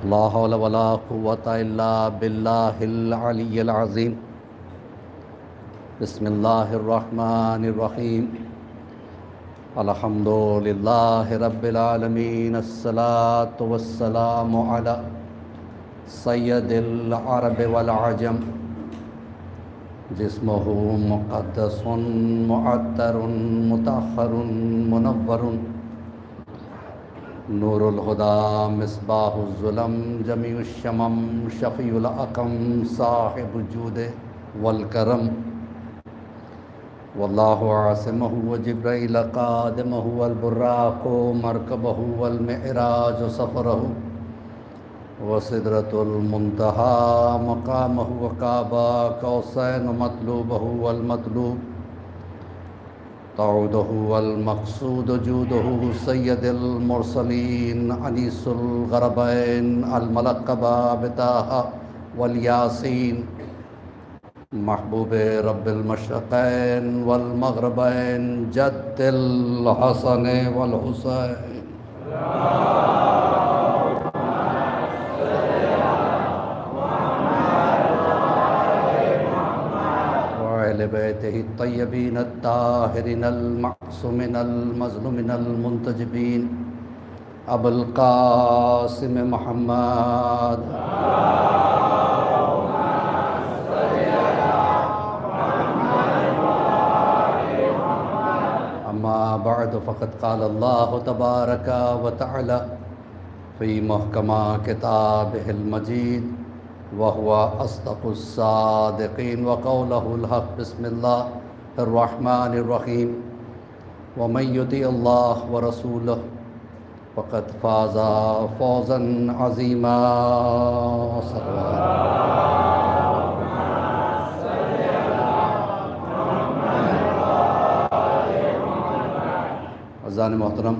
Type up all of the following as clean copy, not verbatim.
لا حول ولا قوة إلا بالله العلي العظيم بسم الله الرحمن الرحيم الحمد لله رب العالمين الصلاة والسلام على سيد العرب والعجم جسمه مقدس معطر مطهر منور نور الهدى مصباح الظلم جميع الشمم شفيع الأقم صاحب الجود والكرم والله عاصمه وجبريل قادمه والبراق مركبه والمعراج سفره وسدرة المنتهى مقامه وقاب قوسين مطلوبه والمطلوب تعوده والمقصود جوده سيد المرسلين أنيس الغربين الملقب بطه والياسين محبوب رب المشرقين والمغربين جد الحسن والحسين وأهل بيته الطيبين الطاهرين المعصومين المظلومين المنتجبين أبو القاسم محمد أما بعد فقد قال الله تبارك وتعالى في محكم كتابه المجيد وهو أصدق الصادقين وقوله الحق بسم الله الرحمن الرحيم ومن يطع الله ورسوله فقد فاز فوزا عظيما صلى الله عزیزان محترم،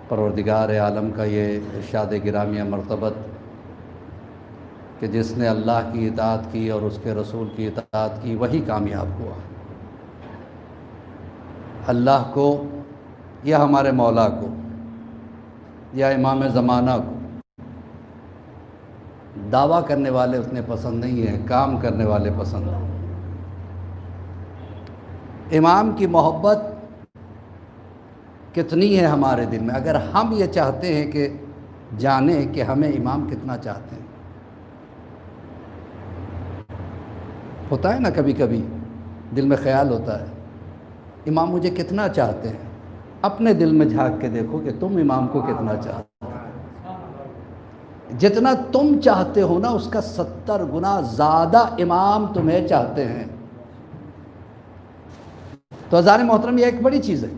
پروردگار عالم کا یہ ارشاد گرامیہ مرتبت کہ جس نے اللہ کی اطاعت کی اور اس کے رسول کی اطاعت کی وہی کامیاب ہوا۔ اللہ کو یا ہمارے مولا کو یا امام زمانہ کو دعویٰ کرنے والے اتنے پسند نہیں ہیں، کام کرنے والے پسند ہیں۔ امام کی محبت کتنی ہے ہمارے دل میں؟ اگر ہم یہ چاہتے ہیں کہ جانیں کہ ہمیں امام کتنا چاہتے ہیں، ہوتا ہے نا کبھی کبھی دل میں خیال ہوتا ہے امام مجھے کتنا چاہتے ہیں، اپنے دل میں جھانک کے دیکھو کہ تم امام کو کتنا چاہتے ہو۔ جتنا تم چاہتے ہو نا اس کا 70 گنا زیادہ امام تمہیں چاہتے ہیں۔ تو عزیزان محترم، یہ ایک بڑی چیز ہے۔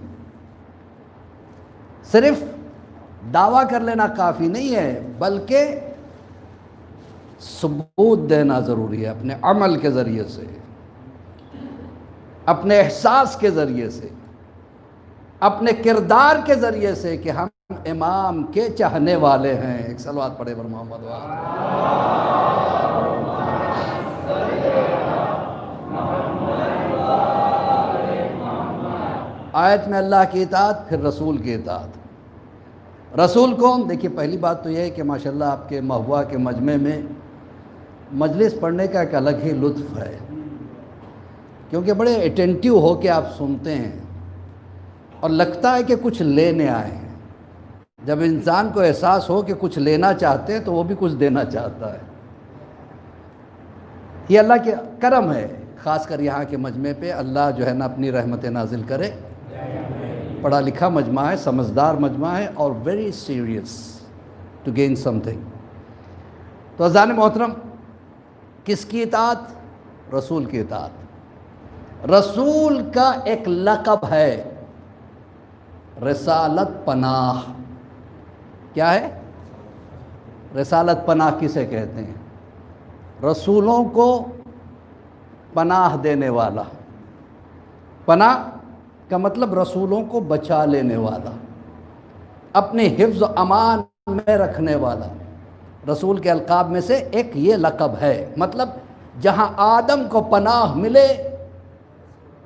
صرف دعویٰ کر لینا کافی نہیں ہے، بلکہ ثبوت دینا ضروری ہے، اپنے عمل کے ذریعے سے، اپنے احساس کے ذریعے سے، اپنے کردار کے ذریعے سے کہ ہم امام کے چاہنے والے ہیں۔ ایک صلوات پڑھے بر محمد آیت میں اللہ کی اطاعت، پھر رسول کی اطاعت۔ رسول کون؟ دیکھیے، پہلی بات تو یہ ہے کہ ماشاءاللہ آپ کے مہوا کے مجمع میں مجلس پڑھنے کا ایک الگ ہی لطف ہے، کیونکہ بڑے اٹینٹیو ہو کے آپ سنتے ہیں اور لگتا ہے کہ کچھ لینے آئے ہیں۔ جب انسان کو احساس ہو کہ کچھ لینا چاہتے ہیں تو وہ بھی کچھ دینا چاہتا ہے۔ یہ اللہ کے کرم ہے، خاص کر یہاں کے مجمع پہ اللہ جو ہے نا اپنی رحمت نازل کرے۔ پڑھا لکھا مجمع ہے، سمجھدار مجمع ہے، اور very serious to gain something. تو عزیزان محترم، کس کی اطاعت؟ رسول کی اطاعت۔ رسول کا ایک لقب ہے رسالت پناہ۔ کیا ہے؟ رسالت پناہ کسے کہتے ہیں؟ رسولوں کو پناہ دینے والا۔ پناہ کا مطلب رسولوں کو بچا لینے والا، اپنے حفظ و امان میں رکھنے والا۔ رسول کے القاب میں سے ایک یہ لقب ہے۔ مطلب جہاں آدم کو پناہ ملے،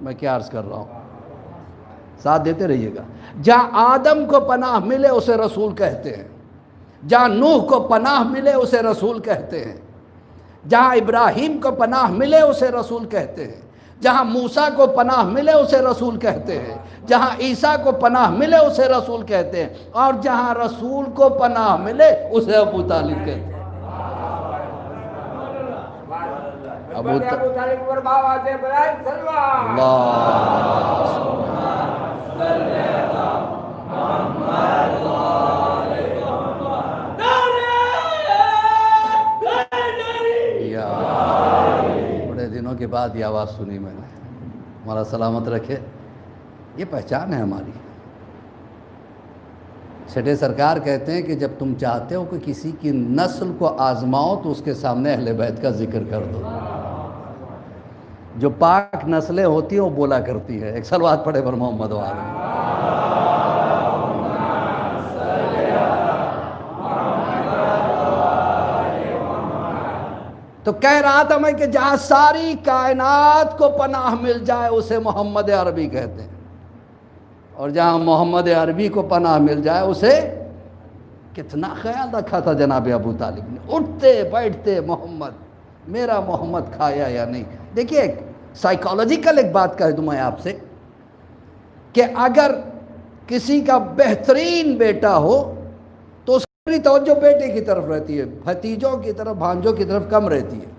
میں کیا عرض کر رہا ہوں، ساتھ دیتے رہیے گا، جہاں آدم کو پناہ ملے اسے رسول کہتے ہیں۔ جہاں نوح کو پناہ ملے اسے رسول کہتے ہیں، جہاں ابراہیم کو پناہ ملے اسے رسول کہتے ہیں، جہاں موسیٰ کو پناہ ملے اسے رسول کہتے ہیں، جہاں عیسیٰ کو پناہ ملے اسے رسول کہتے ہیں، اور جہاں رسول کو پناہ ملے اسے ابو طالب کہتے ہیں۔ ابو طالب پر باواز ابراہیم صلی بڑے دنوں کے بعد یہ آواز سنی میں نے، ہمارا سلامت رکھے۔ یہ پہچان ہے ہماری۔ چھٹے سرکار کہتے ہیں کہ جب تم چاہتے ہو کہ کسی کی نسل کو آزماؤ تو اس کے سامنے اہل بیت کا ذکر کر دو۔ جو پاک نسلیں ہوتی ہیں وہ بولا کرتی ہے۔ ایک صلوات پڑھے پر محمد وآلہ۔ تو کہہ رہا تھا میں کہ جہاں ساری کائنات کو پناہ مل جائے اسے محمد عربی کہتے ہیں، اور جہاں محمد عربی کو پناہ مل جائے اسے، کتنا خیال رکھا تھا جناب ابو طالب نے، اٹھتے بیٹھتے محمد، میرا محمد کھایا یا نہیں۔ دیکھیے ایک سائیکالوجیکل ایک بات کہہ دوں میں آپ سے کہ اگر کسی کا بہترین بیٹا ہو تو اس کی توجہ بیٹے کی طرف رہتی ہے، بھتیجوں کی طرف، بھانجوں کی طرف کم رہتی ہے۔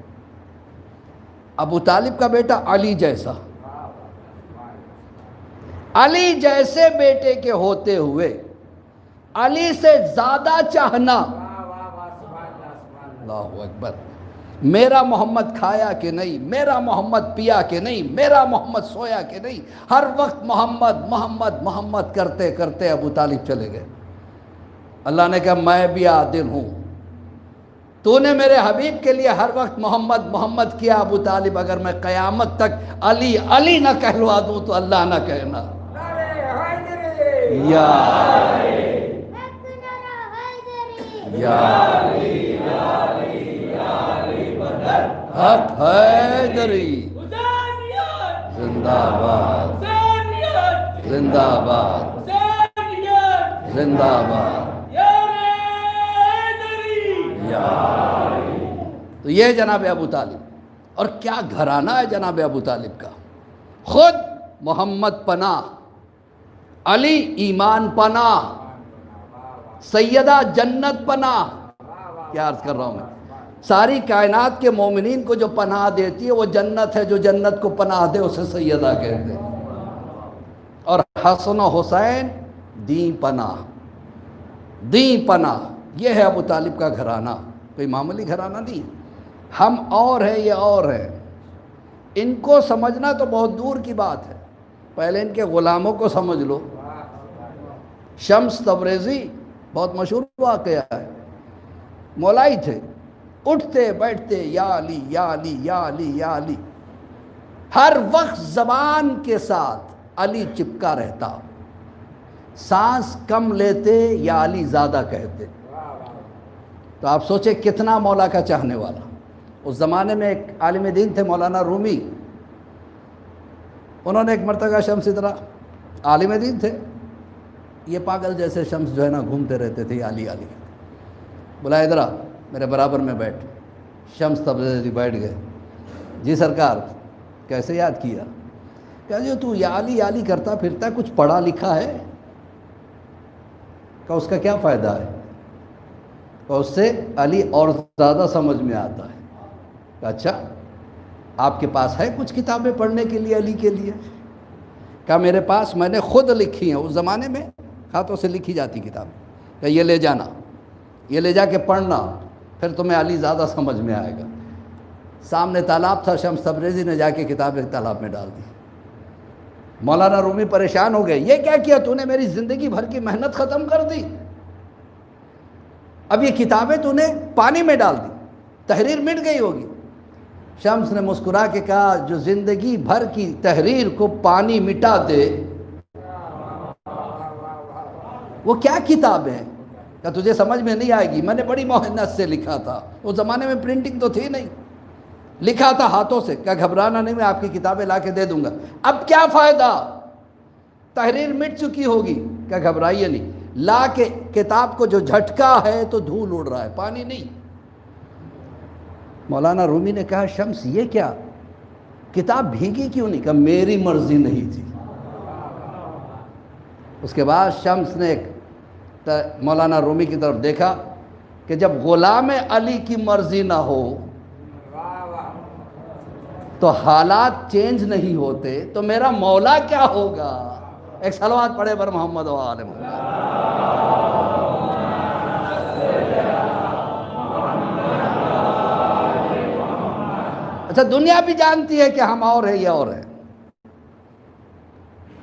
ابو طالب کا بیٹا علی جیسا، علی جیسے بیٹے کے ہوتے ہوئے علی سے زیادہ چاہنا، اللہ اکبر، میرا محمد کھایا کہ نہیں، میرا محمد پیا کہ نہیں، میرا محمد سویا کہ نہیں، ہر وقت محمد محمد محمد کرتے کرتے ابو طالب چلے گئے۔ اللہ نے کہا میں بھی عادل ہوں، تو نے میرے حبیب کے لیے ہر وقت محمد محمد کیا ابو طالب، اگر میں قیامت تک علی علی نہ کہلوا دوں تو اللہ نہ کہنا یا حق حیدری زندہ باد، زندہ باد، زندہ باد۔ تو یہ جناب ابو طالب، اور کیا گھرانہ ہے جناب ابو طالب کا، خود محمد پناہ، علی ایمان پناہ، سیدہ جنت پناہ۔ کیا عرض کر رہا ہوں میں، ساری کائنات کے مومنین کو جو پناہ دیتی ہے وہ جنت ہے، جو جنت کو پناہ دے اسے سیدہ کہتے ہیں۔ اور حسن و حسین دین پناہ، دین پناہ، یہ ہے ابو طالب کا گھرانہ، کوئی معمولی گھرانہ نہیں۔ ہم اور ہیں، یہ اور ہیں، ان کو سمجھنا تو بہت دور کی بات ہے، پہلے ان کے غلاموں کو سمجھ لو۔ شمس تبریزی بہت مشہور واقعہ ہے، مولائی تھے، اٹھتے بیٹھتے یا علی یا علی یا علی یا علی، ہر وقت زبان کے ساتھ علی چپکا رہتا، سانس کم لیتے یا علی زیادہ کہتے۔ تو آپ سوچیں کتنا مولا کا چاہنے والا۔ اس زمانے میں ایک عالم دین تھے مولانا رومی، انہوں نے ایک مرتبہ شمس طرح عالم دین تھے، یہ پاگل جیسے شمس جو ہے نا گھومتے رہتے تھے علی علی، بلا ادھر آ میرے برابر میں بیٹھ۔ شمس تبریزی بیٹھ گئے، جی سرکار کیسے یاد کیا؟ کہا جو تو یا علی کرتا پھرتا ہے، کچھ پڑھا لکھا ہے؟ کہا اس کا کیا فائدہ ہے؟ کہا اس سے علی اور زیادہ سمجھ میں آتا ہے۔ کہا اچھا آپ کے پاس ہے کچھ کتابیں پڑھنے کے لیے علی کے لیے؟ کہا میرے پاس میں نے خود لکھی ہیں، اس زمانے میں ہاتھوں سے لکھی جاتی کتابیں، کہ یہ لے جانا، یہ لے جا کے پڑھنا، پھر تمہیں علی زیادہ سمجھ میں آئے گا۔ سامنے تالاب تھا، شمس تبریزی نے جا کے کتابیں تالاب میں ڈال دی۔ مولانا رومی پریشان ہو گئے، یہ کیا کیا تو نے؟ میری زندگی بھر کی محنت ختم کر دی، اب یہ کتابیں تو نے پانی میں ڈال دی، تحریر مٹ گئی ہوگی۔ شمس نے مسکرا کے کہا جو زندگی بھر کی تحریر کو پانی مٹا دے وہ کیا کتاب ہے؟ کہ تجھے سمجھ میں نہیں آئے گی، میں نے بڑی محنت سے لکھا تھا، اس زمانے میں پرنٹنگ تو تھی نہیں، لکھا تھا ہاتھوں سے، کیا گھبرانا نہیں، میں آپ کی کتابیں لا کے دے دوں گا۔ اب کیا فائدہ، تحریر مٹ چکی ہوگی، کیا گھبرائیے نہیں، لا کے کتاب کو جو جھٹکا ہے تو دھول اڑ رہا ہے، پانی نہیں۔ مولانا رومی نے کہا شمس یہ کیا، کتاب بھیگی کیوں نہیں؟ کہا میری مرضی نہیں تھی۔ اس کے بعد شمس نے مولانا رومی کی طرف دیکھا کہ جب غلام علی کی مرضی نہ ہو تو حالات چینج نہیں ہوتے، تو میرا مولا کیا ہوگا؟ ایک صلوات پڑھے بر محمد و آل محمد۔ اچھا دنیا بھی جانتی ہے کہ ہم اور ہیں یہ اور ہے،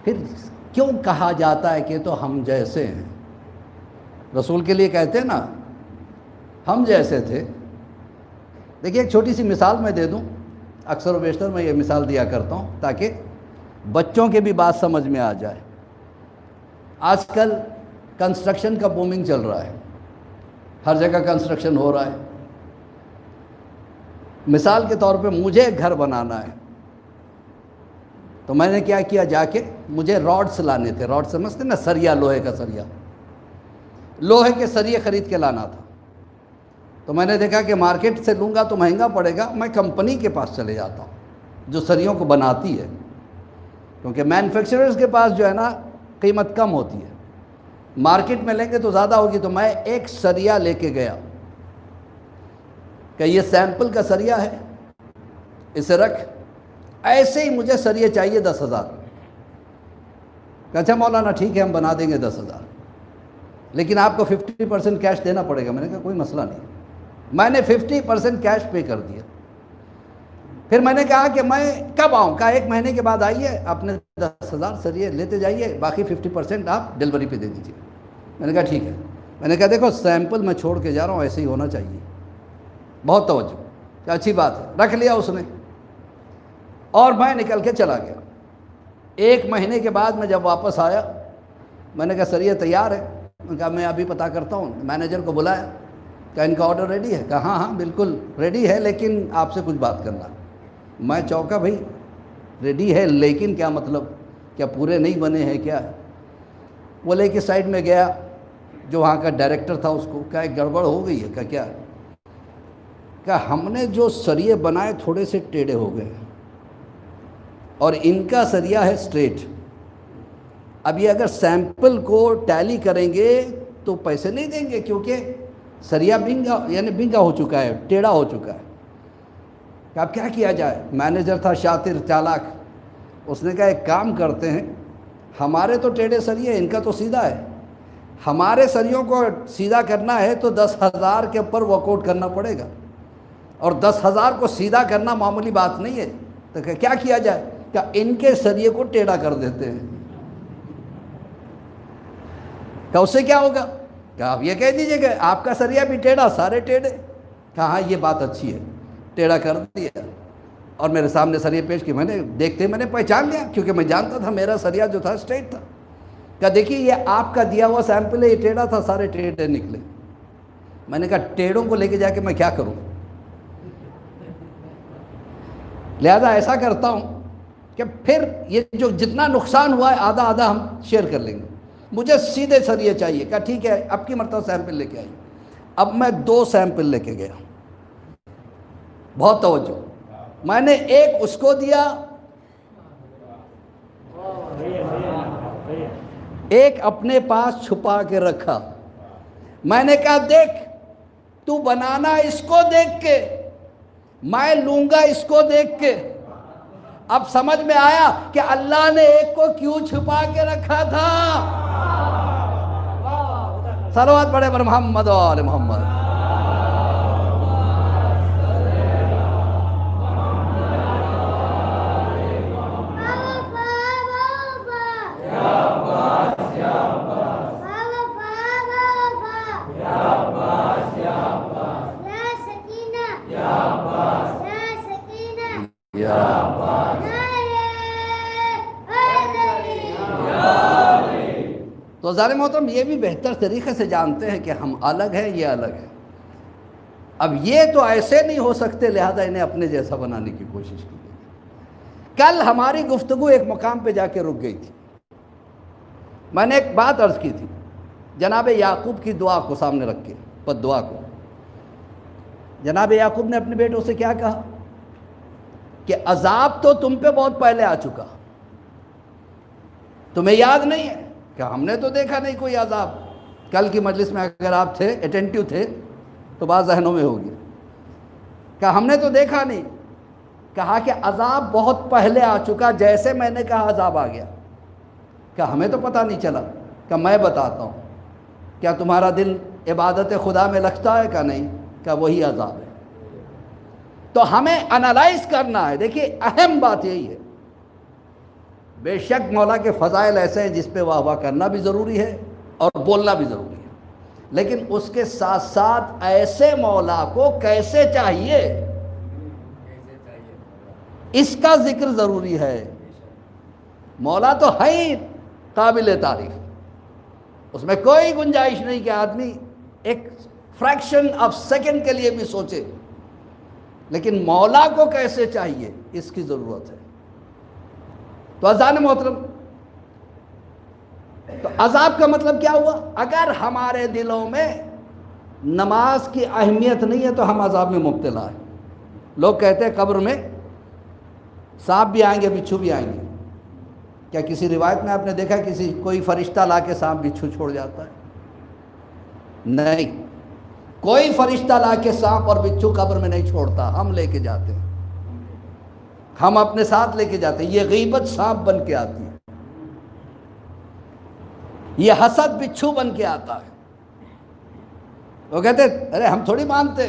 پھر کیوں کہا جاتا ہے کہ تو ہم جیسے ہیں؟ رسول کے لیے کہتے ہیں نا ہم جیسے تھے۔ دیکھیے ایک چھوٹی سی مثال میں دے دوں، اکثر و بیشتر میں یہ مثال دیا کرتا ہوں تاکہ بچوں کے بھی بات سمجھ میں آ جائے۔ آج کل کنسٹرکشن کا بومنگ چل رہا ہے، ہر جگہ کنسٹرکشن ہو رہا ہے۔ مثال کے طور پہ مجھے ایک گھر بنانا ہے، تو میں نے کیا کیا، جا کے مجھے راڈس لانے تھے، راڈ سمجھتے نا، سریا، لوہے کا سریا، لوہے کے سریے خرید کے لانا تھا۔ تو میں نے دیکھا کہ مارکیٹ سے لوں گا تو مہنگا پڑے گا، میں کمپنی کے پاس چلے جاتا ہوں جو سریوں کو بناتی ہے، کیونکہ مینوفیکچررز کے پاس جو ہے نا قیمت کم ہوتی ہے، مارکیٹ میں لیں گے تو زیادہ ہوگی۔ تو میں ایک سریا لے کے گیا کہ یہ سیمپل کا سریا ہے، اسے رکھ، ایسے ہی مجھے سریے چاہیے 10,000۔ کہ اچھا مولانا ٹھیک ہے ہم بنا دیں گے 10,000، لیکن آپ کو 50% کیش دینا پڑے گا۔ میں نے کہا کوئی مسئلہ نہیں، میں نے 50% کیش پے کر دیا۔ پھر میں نے کہا کہ میں کب آؤں؟ کہا 1 مہینے کے بعد آئیے، اپنے 10,000 سریے لیتے جائیے، باقی 50% آپ ڈیلیوری پہ دے دیجیے۔ میں نے کہا ٹھیک ہے۔ میں نے کہا دیکھو سیمپل میں چھوڑ کے جا رہا ہوں، ایسے ہی ہونا چاہیے، بہت توجہ، کہ اچھی بات ہے۔ رکھ لیا اس نے، اور میں نکل کے چلا گیا۔ 1 مہینے کے بعد میں جب واپس آیا، میں نے کہا سریے تیار ہے؟ میں نے کہا میں ابھی پتہ کرتا ہوں۔ مینیجر کو بلایا، کہا ان کا آرڈر ریڈی ہے؟ کہا ہاں ہاں بالکل ریڈی ہے، لیکن آپ سے کچھ بات کرنا۔ میں چونکا، بھائی ریڈی ہے لیکن کیا مطلب، کیا پورے نہیں بنے ہیں کیا؟ وہ لے کے سائڈ میں گیا، جو وہاں کا ڈائریکٹر تھا اس کو کہا ایک گڑبڑ ہو گئی ہے۔ کہا کیا؟ کہا ہم نے جو سریے بنائے تھوڑے سے ٹیڑھے ہو گئے، اور ان کا سریا ہے سٹریٹ۔ اب یہ اگر سیمپل کو ٹیلی کریں گے تو پیسے نہیں دیں گے، کیونکہ سریا بنگا، یعنی بنگا ہو چکا ہے، ٹیڑھا ہو چکا ہے۔ کہ اب کیا کیا جائے؟ مینیجر تھا شاطر چالاک، اس نے کہا ایک کام کرتے ہیں، ہمارے تو ٹیڑھے سریے، ان کا تو سیدھا ہے، ہمارے سریوں کو سیدھا کرنا ہے تو 10,000 کے اوپر ورک آؤٹ کرنا پڑے گا، اور 10,000 کو سیدھا کرنا معمولی بات نہیں ہے۔ تو کیا کیا جائے؟ کہ ان کے سریے کو ٹیڑھا کر دیتے ہیں۔ کہ اس سے کیا ہوگا؟ کہ آپ یہ کہہ دیجئے کہ آپ کا سریا بھی ٹیڑھا، سارے ٹیڑھے۔ کہا ہاں یہ بات اچھی ہے، ٹیڑھا کر دیا، اور میرے سامنے سریے پیش کی۔ میں نے دیکھتے میں نے پہچان لیا، کیونکہ میں جانتا تھا میرا سریا جو تھا اسٹریٹ تھا۔ کہ دیکھیے یہ آپ کا دیا ہوا سیمپل ہے، یہ ٹیڑھا تھا، سارے ٹیڑھے نکلے۔ میں نے کہا ٹیڑھوں کو لے کے جا کے میں کیا کروں؟ لہذا ایسا کرتا ہوں کہ پھر یہ جو جتنا نقصان ہوا ہے آدھا آدھا ہم شیئر کر لیں گے، مجھے سیدھے سریے چاہیے۔ کہا ٹھیک ہے، اب کی مرتبہ سیمپل لے کے آئیے۔ اب میں 2 سیمپل لے کے گیا، بہت توجہ، میں نے ایک اس کو دیا، ایک اپنے پاس چھپا کے رکھا۔ میں نے کہا دیکھ تو بنانا اس کو دیکھ کے، میں لوں گا اس کو دیکھ کے۔ اب سمجھ میں آیا کہ اللہ نے ایک کو کیوں چھپا کے رکھا تھا۔ صلوات پڑھے پر محمد و آل محمد۔ تو ظالم محترم یہ بھی بہتر طریقے سے جانتے ہیں کہ ہم الگ ہیں، یہ الگ ہے۔ اب یہ تو ایسے نہیں ہو سکتے، لہذا انہیں اپنے جیسا بنانے کی کوشش کی گئی۔ کل ہماری گفتگو ایک مقام پہ جا کے رک گئی تھی۔ میں نے ایک بات عرض کی تھی جناب یعقوب کی دعا کو سامنے رکھ کے، بد دعا کو، جناب یعقوب نے اپنے بیٹوں سے کیا کہا کہ عذاب تو تم پہ بہت پہلے آ چکا، تمہیں یاد نہیں ہے کہ ہم نے تو دیکھا نہیں کوئی عذاب؟ کل کی مجلس میں اگر آپ تھے، اٹینٹیو تھے، تو بات ذہنوں میں ہوگی کہ ہم نے تو دیکھا نہیں، کہا کہ عذاب بہت پہلے آ چکا، جیسے میں نے کہا عذاب آ گیا، کہ ہمیں تو پتہ نہیں چلا، کہ میں بتاتا ہوں، کیا تمہارا دل عبادت خدا میں لگتا ہے کہ نہیں؟ کہ وہی عذاب ہے۔ تو ہمیں انالائز کرنا ہے۔ دیکھیے اہم بات یہی ہے، بے شک مولا کے فضائل ایسے ہیں جس پہ واہ واہ کرنا بھی ضروری ہے اور بولنا بھی ضروری ہے، لیکن اس کے ساتھ ساتھ ایسے مولا کو کیسے چاہیے اس کا ذکر ضروری ہے۔ مولا تو ہے ہی قابل تعریف، اس میں کوئی گنجائش نہیں کہ آدمی ایک فریکشن آف سیکنڈ کے لیے بھی سوچے، لیکن مولا کو کیسے چاہیے اس کی ضرورت ہے۔ تو عزیزان محترم، تو عذاب کا مطلب کیا ہوا؟ اگر ہمارے دلوں میں نماز کی اہمیت نہیں ہے تو ہم عذاب میں مبتلا ہیں۔ لوگ کہتے ہیں قبر میں سانپ بھی آئیں گے، بچھو بھی آئیں گے۔ کیا کسی روایت میں آپ نے دیکھا کوئی فرشتہ لا کے سانپ بچھو چھوڑ جاتا ہے؟ نہیں، کوئی فرشتہ لا کے سانپ اور بچھو قبر میں نہیں چھوڑتا، ہم لے کے جاتے ہیں، ہم اپنے ساتھ لے کے جاتے ہیں۔ یہ غیبت سانپ بن کے آتی ہے، یہ حسد بچھو بن کے آتا ہے۔ وہ کہتے ہیں ارے ہم تھوڑی مانتے،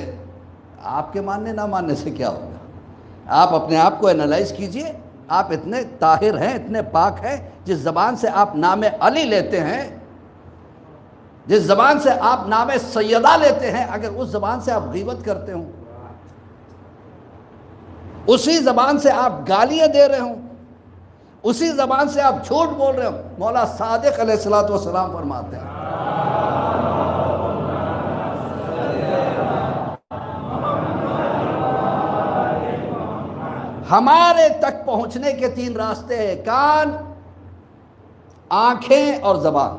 آپ کے ماننے نہ ماننے سے کیا ہوگا؟ آپ اپنے آپ کو انالائز کیجئے، آپ اتنے طاہر ہیں، اتنے پاک ہیں، جس زبان سے آپ نام علی لیتے ہیں، جس زبان سے آپ نام سیدہ لیتے ہیں، اگر اس زبان سے آپ غیبت کرتے ہوں، اسی زبان سے آپ گالیاں دے رہے ہوں، اسی زبان سے آپ جھوٹ بول رہے ہوں، مولا صادق علیہ السلام فرماتے ہیں ہمارے تک پہنچنے کے 3 راستے ہیں، کان، آنکھیں اور زبان۔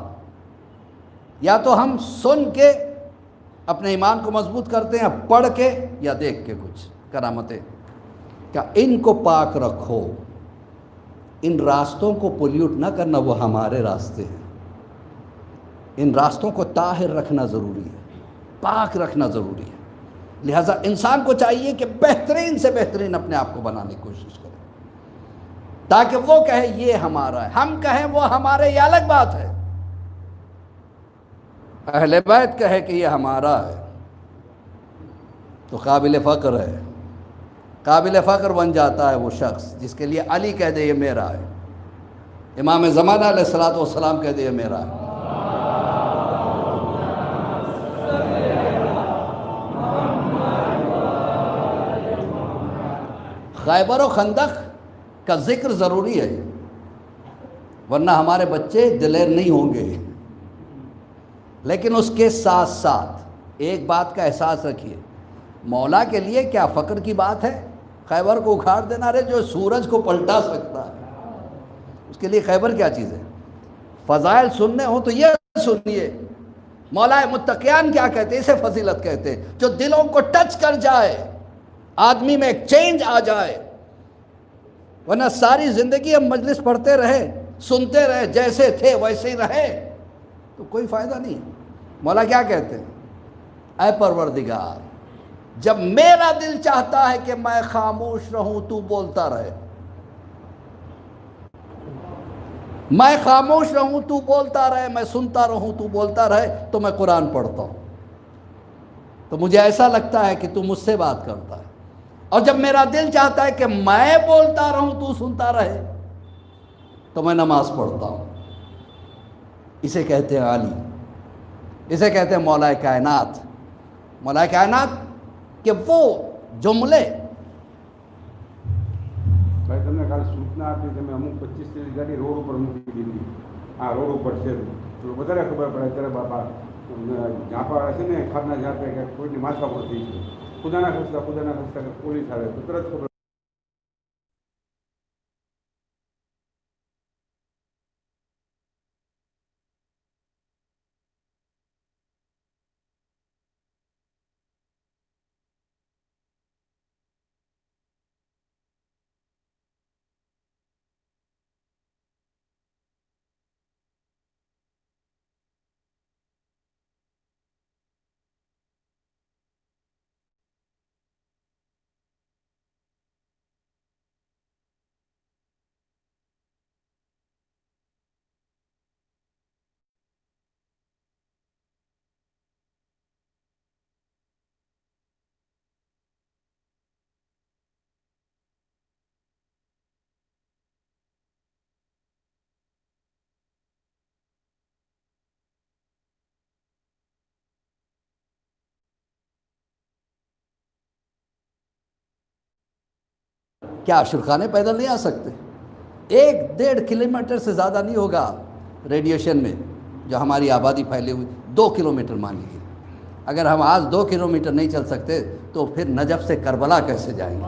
یا تو ہم سن کے اپنے ایمان کو مضبوط کرتے ہیں، پڑھ کے یا دیکھ کے کچھ کرامتیں، کہ ان کو پاک رکھو، ان راستوں کو پولیوٹ نہ کرنا، وہ ہمارے راستے ہیں، ان راستوں کو طاہر رکھنا ضروری ہے، پاک رکھنا ضروری ہے۔ لہٰذا انسان کو چاہیے کہ بہترین سے بہترین اپنے آپ کو بنانے کی کوشش کرے، تاکہ وہ کہے یہ ہمارا ہے، ہم کہیں وہ ہمارے، یہ الگ بات ہے۔ اہل بیت کہے کہ یہ ہمارا ہے تو قابل فخر ہے۔ قابل فخر بن جاتا ہے وہ شخص جس کے لیے علی کہہ دے یہ میرا ہے، امام زمانہ علیہ السلام کہہ دے یہ میرا ہے۔ خیبر و خندق کا ذکر ضروری ہے، ورنہ ہمارے بچے دلیر نہیں ہوں گے۔ لیکن اس کے ساتھ ساتھ ایک بات کا احساس رکھیے، مولا کے لیے کیا فخر کی بات ہے خیبر کو اکھاڑ دینا؟ رہے جو سورج کو پلٹا سکتا ہے، اس کے لیے خیبر کیا چیز ہے؟ فضائل سننے ہوں تو یہ سنیے، مولا متقیان کیا کہتے ہیں، اسے فضیلت کہتے ہیں، جو دلوں کو ٹچ کر جائے، آدمی میں ایک چینج آ جائے۔ ورنہ ساری زندگی ہم مجلس پڑھتے رہے، سنتے رہے، جیسے تھے ویسے ہی رہے تو کوئی فائدہ نہیں۔ مولا کیا کہتے ہیں؟ اے پروردگار، جب میرا دل چاہتا ہے کہ میں خاموش رہوں تو بولتا رہے، میں خاموش رہوں تو بولتا رہے، میں سنتا رہوں تو بولتا رہے، تو میں قرآن پڑھتا ہوں، تو مجھے ایسا لگتا ہے کہ تو مجھ سے بات کرتا ہے۔ اور جب میرا دل چاہتا ہے کہ میں بولتا رہوں تو سنتا رہے، تو میں نماز پڑھتا ہوں۔ اسے کہتے ہیں علی، اسے کہتے ہیں مولا کائنات۔ مولا کائنات کہ وہ جملے ભાઈ તમને કાલે સૂચના આપી તમે અમુક 25-30 ગાડી રોડ ઉપર મૂકી દીધી, આ રોડ ઉપર છે તો વધારે ખબર પડે ત્યારે બાપા ઝાંપા છે ને ખારના ઝાંપે કે કોઈની માથા પડતી છે, ખુદાના ખસતા પોલીસ આવે તો તરત ખબર کیا اشرخانے پیدل نہیں آ سکتے؟ 1-1.5 کلومیٹر سے زیادہ نہیں ہوگا ریڈیشن میں جو ہماری آبادی پھیلی ہوئی، 2 کلومیٹر مان لیجیے۔ اگر ہم آج 2 کلومیٹر نہیں چل سکتے تو پھر نجف سے کربلا کیسے جائیں گے؟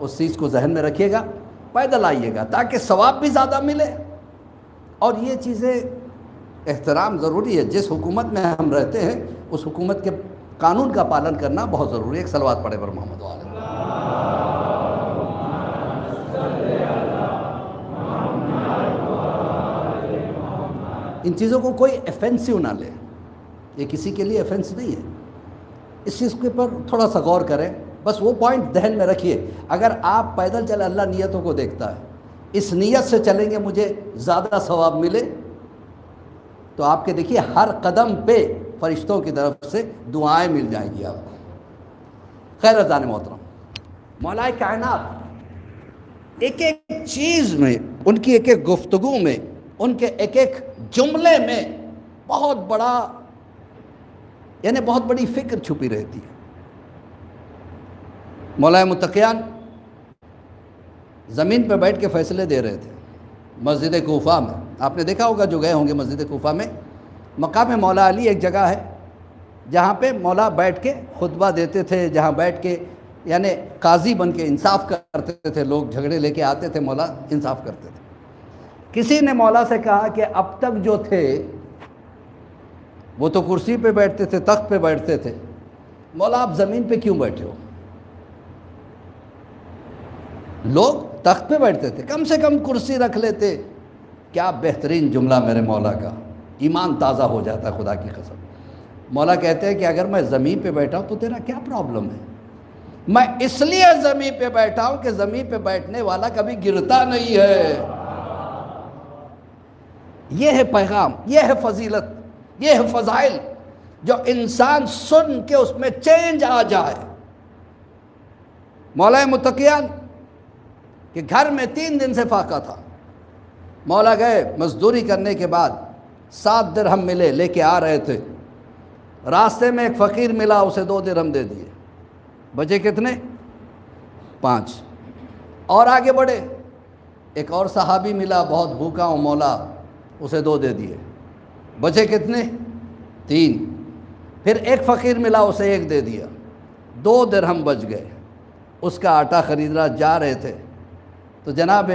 اس چیز کو ذہن میں رکھیے گا، پیدل آئیے گا تاکہ ثواب بھی زیادہ ملے۔ اور یہ چیزیں احترام ضروری ہے، جس حکومت میں ہم رہتے ہیں اس حکومت کے قانون کا پالن کرنا بہت ضروری ہے۔ ایک صلوات پڑھے پر محمد وعلیہ۔ ان چیزوں کو کوئی ایفینسیو نہ لے، یہ کسی کے لیے ایفینس نہیں ہے۔ اس چیز کے پر تھوڑا سا غور کریں، بس وہ پوائنٹ ذہن میں رکھیے۔ اگر آپ پیدل چلے، اللہ نیتوں کو دیکھتا ہے، اس نیت سے چلیں گے مجھے زیادہ ثواب ملے، تو آپ کے دیکھیے ہر قدم پہ فرشتوں کی طرف سے دعائیں مل جائیں گی آپ کو۔ خیر ازان محترم، مولا کائنات ایک ایک چیز میں، ان کی ایک ایک گفتگو میں، ان کے ایک ایک جملے میں بہت بڑا، یعنی بہت بڑی فکر چھپی رہتی ہے۔ مولا متقیان زمین پہ بیٹھ کے فیصلے دے رہے تھے مسجد کوفہ میں۔ آپ نے دیکھا ہوگا جو گئے ہوں گے مسجد کوفہ میں، مقام مولا علی ایک جگہ ہے جہاں پہ مولا بیٹھ کے خطبہ دیتے تھے، جہاں بیٹھ کے یعنی قاضی بن کے انصاف کرتے تھے، لوگ جھگڑے لے کے آتے تھے، مولا انصاف کرتے تھے۔ کسی نے مولا سے کہا کہ اب تک جو تھے وہ تو کرسی پہ بیٹھتے تھے، تخت پہ بیٹھتے تھے، مولا آپ زمین پہ کیوں بیٹھے ہو؟ لوگ تخت پہ بیٹھتے تھے، کم سے کم کرسی رکھ لیتے۔ کیا بہترین جملہ میرے مولا کا، ایمان تازہ ہو جاتا ہے خدا کی قسم۔ مولا کہتے ہیں کہ اگر میں زمین پہ بیٹھا ہوں تو تیرا کیا پرابلم ہے؟ میں اس لیے زمین پہ بیٹھا ہوں کہ زمین پہ بیٹھنے والا کبھی گرتا نہیں ہے۔ یہ ہے پیغام، یہ ہے فضیلت، یہ ہے فضائل جو انسان سن کے اس میں چینج آ جائے۔ مولا متقیان کہ گھر میں 3 دن سے فاقہ تھا، مولا گئے مزدوری کرنے کے بعد 7 درہم ملے، لے کے آ رہے تھے، راستے میں ایک فقیر ملا، اسے 2 درہم دے دیے، بچے کتنے؟ 5۔ اور آگے بڑھے، ایک اور صحابی ملا، بہت بھوکا ہوں مولا، اسے 2 دے دیے، بچے کتنے؟ 3۔ پھر ایک فقیر ملا، اسے 1 دے دیا، 2 درہم بچ گئے۔ اس کا آٹا خریدنا جا رہے تھے تو جناب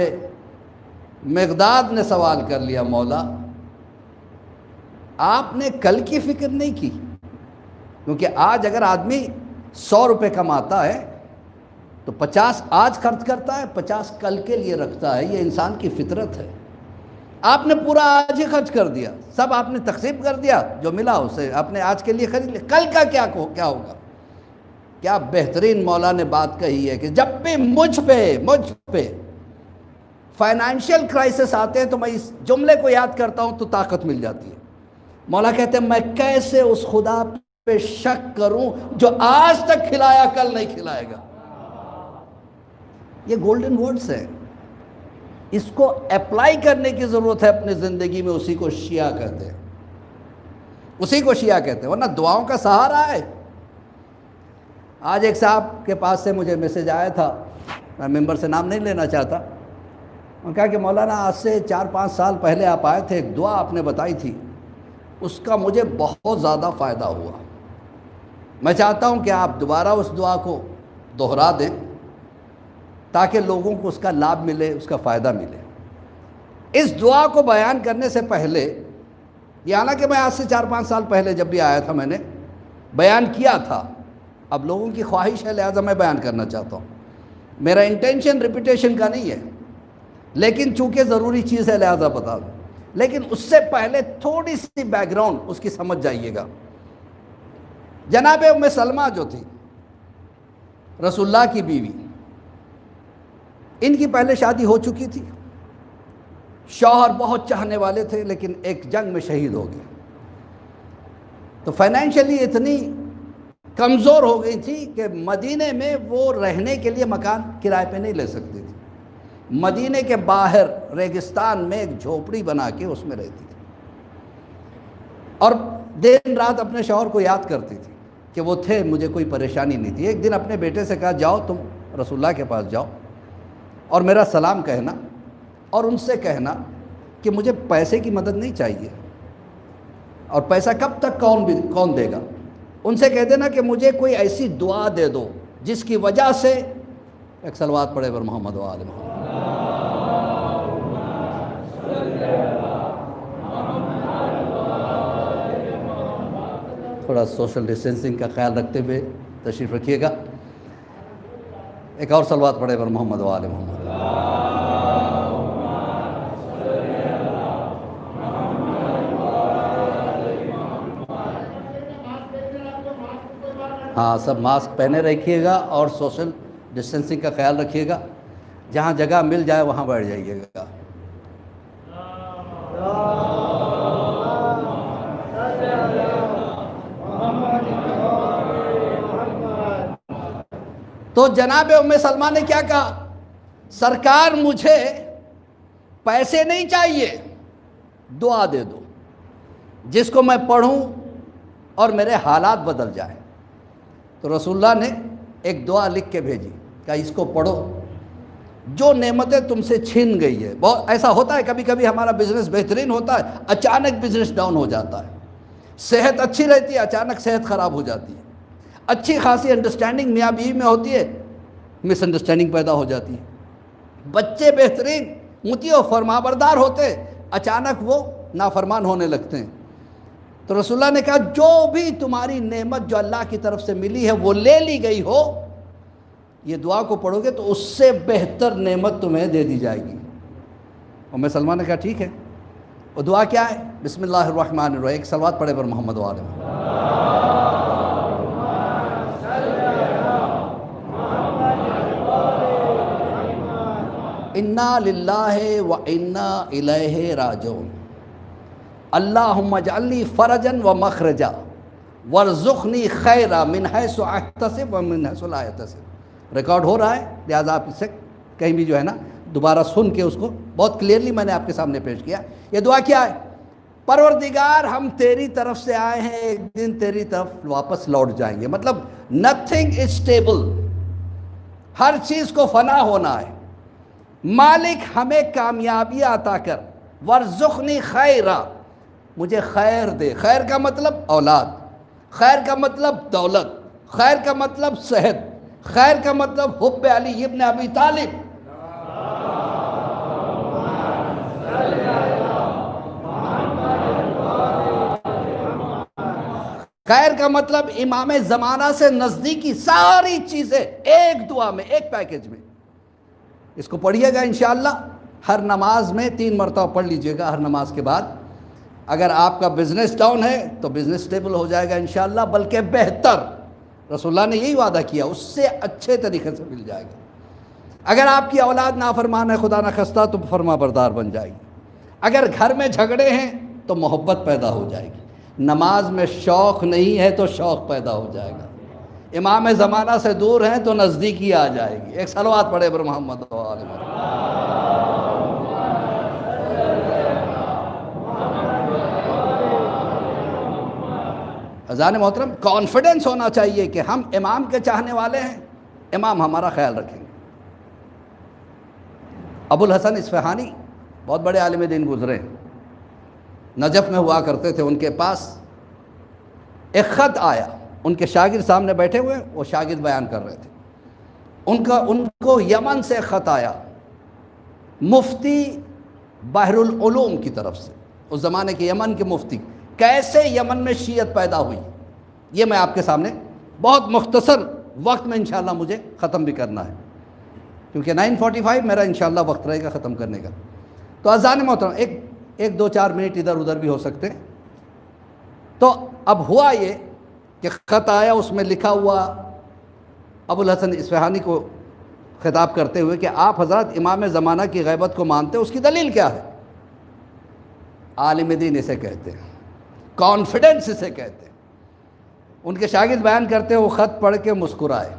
مقداد نے سوال کر لیا، مولا آپ نے کل کی فکر نہیں کی؟ کیونکہ آج اگر آدمی 100 روپے کماتا ہے تو 50 آج خرچ کرتا ہے، 50 کل کے لیے رکھتا ہے، یہ انسان کی فطرت ہے۔ آپ نے پورا آج ہی خرچ کر دیا، سب آپ نے تقسیم کر دیا، جو ملا اسے آپ نے آج کے لیے خرید لیا، کل کا کیا ہوگا؟ کیا بہترین مولا نے بات کہی ہے کہ جب بھی مجھ پہ فائنینشیل کرائسس آتے ہیں تو میں اس جملے کو یاد کرتا ہوں تو طاقت مل جاتی ہے۔ مولا کہتے ہیں میں کیسے اس خدا پہ شک کروں جو آج تک کھلایا کل نہیں کھلائے گا۔ یہ گولڈن ورڈز ہیں، اس کو اپلائی کرنے کی ضرورت ہے اپنی زندگی میں، اسی کو شیعہ کہتے ہیں، اسی کو شیعہ کہتے ہیں، ورنہ دعاؤں کا سہارا ہے۔ آج ایک صاحب کے پاس سے مجھے میسج آیا تھا، میں ممبر سے نام نہیں لینا چاہتا، انہوں نے کہا کہ مولانا آج سے 4-5 سال پہلے آپ آئے تھے، ایک دعا آپ نے بتائی تھی، اس کا مجھے بہت زیادہ فائدہ ہوا، میں چاہتا ہوں کہ آپ دوبارہ اس دعا کو دہرا دیں تاکہ لوگوں کو اس کا لابھ ملے، اس کا فائدہ ملے۔ اس دعا کو بیان کرنے سے پہلے، یہ حالانکہ میں آج سے 4-5 سال پہلے جب بھی آیا تھا میں نے بیان کیا تھا، اب لوگوں کی خواہش ہے لہذا میں بیان کرنا چاہتا ہوں، میرا انٹینشن ریپیٹیشن کا نہیں ہے، لیکن چونکہ ضروری چیز ہے لہذا بتا دوں۔ لیکن اس سے پہلے تھوڑی سی بیک گراؤنڈ اس کی سمجھ جائیے گا۔ جناب ام سلمہ جو تھی رسول اللہ کی بیوی، ان کی پہلے شادی ہو چکی تھی، شوہر بہت چاہنے والے تھے لیکن ایک جنگ میں شہید ہو گئے، تو فائنینشلی اتنی کمزور ہو گئی تھی کہ مدینے میں وہ رہنے کے لیے مکان کرائے پہ نہیں لے سکتی تھی، مدینے کے باہر ریگستان میں ایک جھوپڑی بنا کے اس میں رہتی تھی، اور دن رات اپنے شوہر کو یاد کرتی تھی کہ وہ تھے، مجھے کوئی پریشانی نہیں تھی۔ ایک دن اپنے بیٹے سے کہا جاؤ تم رسول اللہ کے پاس جاؤ اور میرا سلام کہنا، اور ان سے کہنا کہ مجھے پیسے کی مدد نہیں چاہیے، اور پیسہ کب تک کون دے گا؟ ان سے کہہ دینا کہ مجھے کوئی ایسی دعا دے دو جس کی وجہ سے، ایک صلوات پڑھے پر محمد و آل محمد، تھوڑا سوشل ڈسٹینسنگ کا خیال رکھتے ہوئے تشریف رکھیے گا۔ ایک اور صلوات پڑھے پر محمد و آل محمد۔ ہاں، سب ماسک پہنے رکھیے گا اور سوشل ڈسٹینسنگ کا خیال رکھیے گا، جہاں جگہ مل جائے وہاں بیٹھ جائیے گا۔ تو جناب ام سلمہ نے کیا کہا؟ سرکار مجھے پیسے نہیں چاہیے، دعا دے دو جس کو میں پڑھوں اور میرے حالات بدل جائیں۔ تو رسول اللہ نے ایک دعا لکھ کے بھیجی، کہ اس کو پڑھو، جو نعمتیں تم سے چھین گئی ہے۔ بہت ایسا ہوتا ہے، کبھی کبھی ہمارا بزنس بہترین ہوتا ہے، اچانک بزنس ڈاؤن ہو جاتا ہے، صحت اچھی رہتی ہے، اچانک صحت خراب ہو جاتی ہے، اچھی خاصی انڈرسٹینڈنگ میاں بیوی میں ہوتی ہے، مس انڈرسٹینڈنگ پیدا ہو جاتی ہے، بچے بہترین مطیع و فرمانبردار ہوتے، اچانک وہ نافرمان ہونے لگتے ہیں۔ تو رسول اللہ نے کہا جو بھی تمہاری نعمت جو اللہ کی طرف سے ملی ہے وہ لے لی گئی ہو، یہ دعا کو پڑھو گے تو اس سے بہتر نعمت تمہیں دے دی جائے گی۔ ام سلمہ نے کہا ٹھیک ہے۔ وہ دعا کیا ہے؟ بسم اللہ الرحمن الرحیم، ایک صلوات پڑھے پر محمد و آل محمد۔ انا للہ و انا الیہ راجعون، اللہم اجعلنی فرجا و مخرجا وارزقنی خیرا من حیث احتسب و من حیث لا احتسب۔ ریکارڈ ہو رہا ہے، لہٰذا آپ اسے کہیں بھی جو ہے نا دوبارہ سن کے اس کو بہت کلیئرلی میں نے آپ کے سامنے پیش کیا۔ یہ دعا کیا ہے؟ پروردگار ہم تیری طرف سے آئے ہیں، ایک دن تیری طرف واپس لوٹ جائیں گے، مطلب نتھنگ از اسٹیبل، ہر چیز کو فنا ہونا ہے۔ مالک ہمیں کامیابی عطا کر، ورزقنی خیرا، مجھے خیر دے۔ خیر کا مطلب اولاد، خیر کا مطلب دولت، خیر کا مطلب صحت، خیر کا مطلب حب علی ابن ابی طالب۔ خیر کا مطلب امام زمانہ سے نزدیکی، ساری چیزیں ایک دعا میں، ایک پیکج میں۔ اس کو پڑھیے گا انشاءاللہ، ہر نماز میں 3 مرتبہ پڑھ لیجئے گا ہر نماز کے بعد۔ اگر آپ کا بزنس ڈاؤن ہے تو بزنس سٹیبل ہو جائے گا انشاءاللہ، بلکہ بہتر، رسول اللہ نے یہی وعدہ کیا، اس سے اچھے طریقے سے مل جائے گا۔ اگر آپ کی اولاد نافرمان ہے، خدا نخواستہ، تو فرما بردار بن جائے گی۔ اگر گھر میں جھگڑے ہیں تو محبت پیدا ہو جائے گی۔ نماز میں شوق نہیں ہے تو شوق پیدا ہو جائے گا۔ امام زمانہ سے دور ہیں تو نزدیکی آ جائے گی۔ ایک صلوات پڑھے پر محمد و آل محمد۔ اذان محترم، کانفیڈنس ہونا چاہیے کہ ہم امام کے چاہنے والے ہیں، امام ہمارا خیال رکھیں گے۔ ابو الحسن اصفہانی بہت بڑے عالم دین گزرے، نجف میں ہوا کرتے تھے۔ ان کے پاس ایک خط آیا، ان کے شاگرد سامنے بیٹھے ہوئے، وہ شاگرد بیان کر رہے تھے۔ ان کو یمن سے خط آیا، مفتی بحر العلوم کی طرف سے، اس زمانے کے یمن کے مفتی۔ کیسے یمن میں شیعت پیدا ہوئی، یہ میں آپ کے سامنے بہت مختصر وقت میں انشاءاللہ مجھے ختم بھی کرنا ہے، کیونکہ 9:45 میرا انشاءاللہ وقت رہے گا ختم کرنے کا۔ تو اذان محترم، ایک 2-4 منٹ ادھر ادھر بھی ہو سکتے ہیں۔ تو اب ہوا یہ کہ خط آیا، اس میں لکھا ہوا ابو الحسن اصفہانی کو خطاب کرتے ہوئے کہ آپ حضرات امام زمانہ کی غیبت کو مانتے ہیں، اس کی دلیل کیا ہے؟ عالم دین اسے کہتے ہیں، کانفیڈنس اسے کہتے ہیں۔ ان کے شاگرد بیان کرتے ہیں، وہ خط پڑھ کے مسکرائے،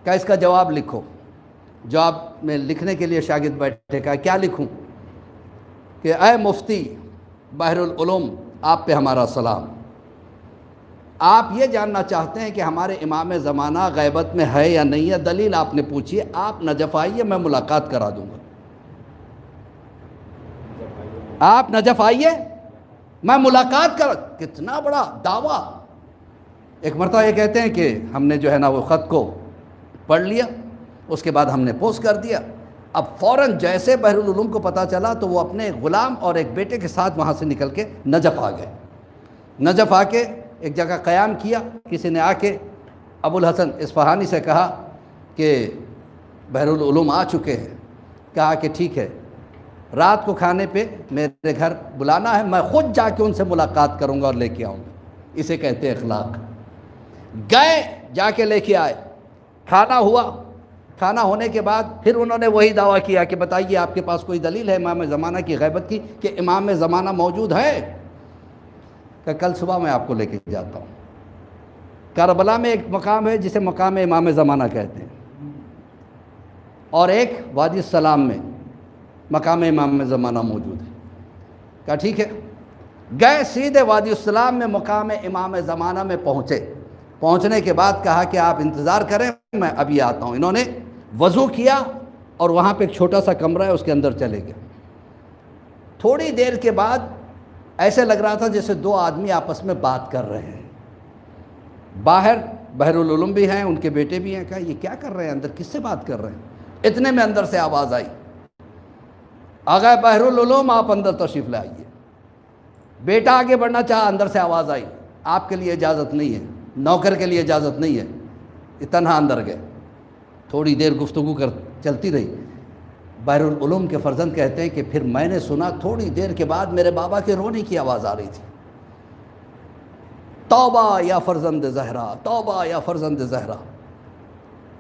کہا اس کا جواب لکھو۔ جواب میں لکھنے کے لیے شاگرد بیٹھے، کہا کیا لکھوں؟ کہ اے مفتی بحر العلوم، آپ پہ ہمارا سلام، آپ یہ جاننا چاہتے ہیں کہ ہمارے امام زمانہ غیبت میں ہے یا نہیں ہے، دلیل آپ نے پوچھی ہے، آپ نجف آئیے، میں ملاقات کرا دوں گا۔ آپ نجف آئیے، میں ملاقات کتنا بڑا دعویٰ۔ ایک مرتبہ یہ کہتے ہیں کہ ہم نے جو ہے نا وہ خط کو پڑھ لیا، اس کے بعد ہم نے پوسٹ کر دیا۔ اب فوراً جیسے بحر العلوم کو پتہ چلا تو وہ اپنے غلام اور ایک بیٹے کے ساتھ وہاں سے نکل کے نجف آ گئے۔ نجف آ کے ایک جگہ قیام کیا۔ کسی نے آ کے ابو الحسن اصفہانی سے کہا کہ بحر العلوم آ چکے ہیں۔ کہا کہ ٹھیک ہے، رات کو کھانے پہ میرے گھر بلانا ہے، میں خود جا کے ان سے ملاقات کروں گا اور لے کے آؤں گا۔ اسے کہتے ہیں اخلاق۔ گئے، جا کے لے کے آئے، کھانا ہوا۔ کھانا ہونے کے بعد پھر انہوں نے وہی دعویٰ کیا کہ بتائیے آپ کے پاس کوئی دلیل ہے امام زمانہ کی غیبت کی، کہ امام زمانہ موجود ہے؟ کہ کل صبح میں آپ کو لے کے جاتا ہوں۔ کربلا میں ایک مقام ہے جسے مقام امام زمانہ کہتے ہیں، اور ایک وادی السلام میں مقام امام زمانہ موجود ہے۔ کہا ٹھیک ہے۔ گئے سیدھے وادی السلام میں مقام امام زمانہ میں پہنچے۔ پہنچنے کے بعد کہا کہ آپ انتظار کریں، میں ابھی آتا ہوں۔ انہوں نے وضو کیا اور وہاں پہ ایک چھوٹا سا کمرہ ہے، اس کے اندر چلے گئے۔ تھوڑی دیر کے بعد ایسے لگ رہا تھا جیسے دو آدمی آپس میں بات کر رہے ہیں۔ باہر بحر العلوم بھی ہیں، ان کے بیٹے بھی ہیں۔ کہا یہ کیا کر رہے ہیں اندر، کس سے بات کر رہے ہیں؟ اتنے میں اندر سے آواز آئی، آغا بحر العلوم آپ اندر تشریف لے آئیے۔ بیٹا آگے بڑھنا چاہا، اندر سے آواز آئی، آپ کے لیے اجازت نہیں ہے، نوکر کے لیے اجازت نہیں ہے۔ یہ تنہا اندر گئے۔ تھوڑی دیر گفتگو چلتی رہی۔ بحر العلوم کے فرزند کہتے ہیں کہ پھر میں نے سنا تھوڑی دیر کے بعد میرے بابا کے رونے کی آواز آ رہی تھی۔ توبہ یا فرزند زہرا، توبہ یا فرزند زہرا۔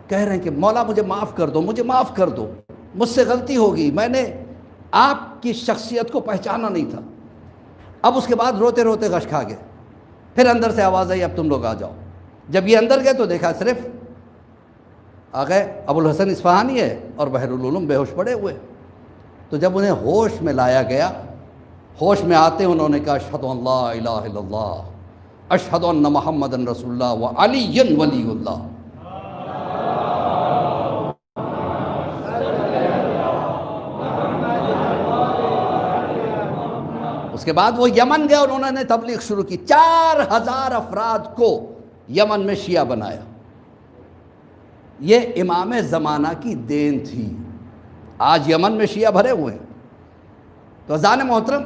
کہہ رہے ہیں کہ مولا مجھے معاف کر دو، مجھے معاف کر دو، مجھ سے غلطی ہوگی، میں نے آپ کی شخصیت کو پہچانا نہیں تھا۔ اب اس کے بعد روتے روتے غش کھا گئے۔ پھر اندر سے آواز آئی، اب تم لوگ آ جاؤ۔ جب یہ اندر گئے تو دیکھا صرف آ گئے ابو الحسن اصفہانی ہے اور بحر العلوم بے ہوش پڑے ہوئے۔ تو جب انہیں ہوش میں لایا گیا، ہوش میں آتے انہوں نے کہا اشہد ان لا الہ الا اللہ، اشہد ان محمد رسول اللہ و علی ولی اللہ۔ اس کے بعد وہ یمن گئے اور انہوں نے تبلیغ شروع کی۔ 4000 افراد کو یمن میں شیعہ بنایا۔ یہ امام زمانہ کی دین تھی۔ آج یمن میں شیعہ بھرے ہوئے ہیں۔ تو اذان محترم،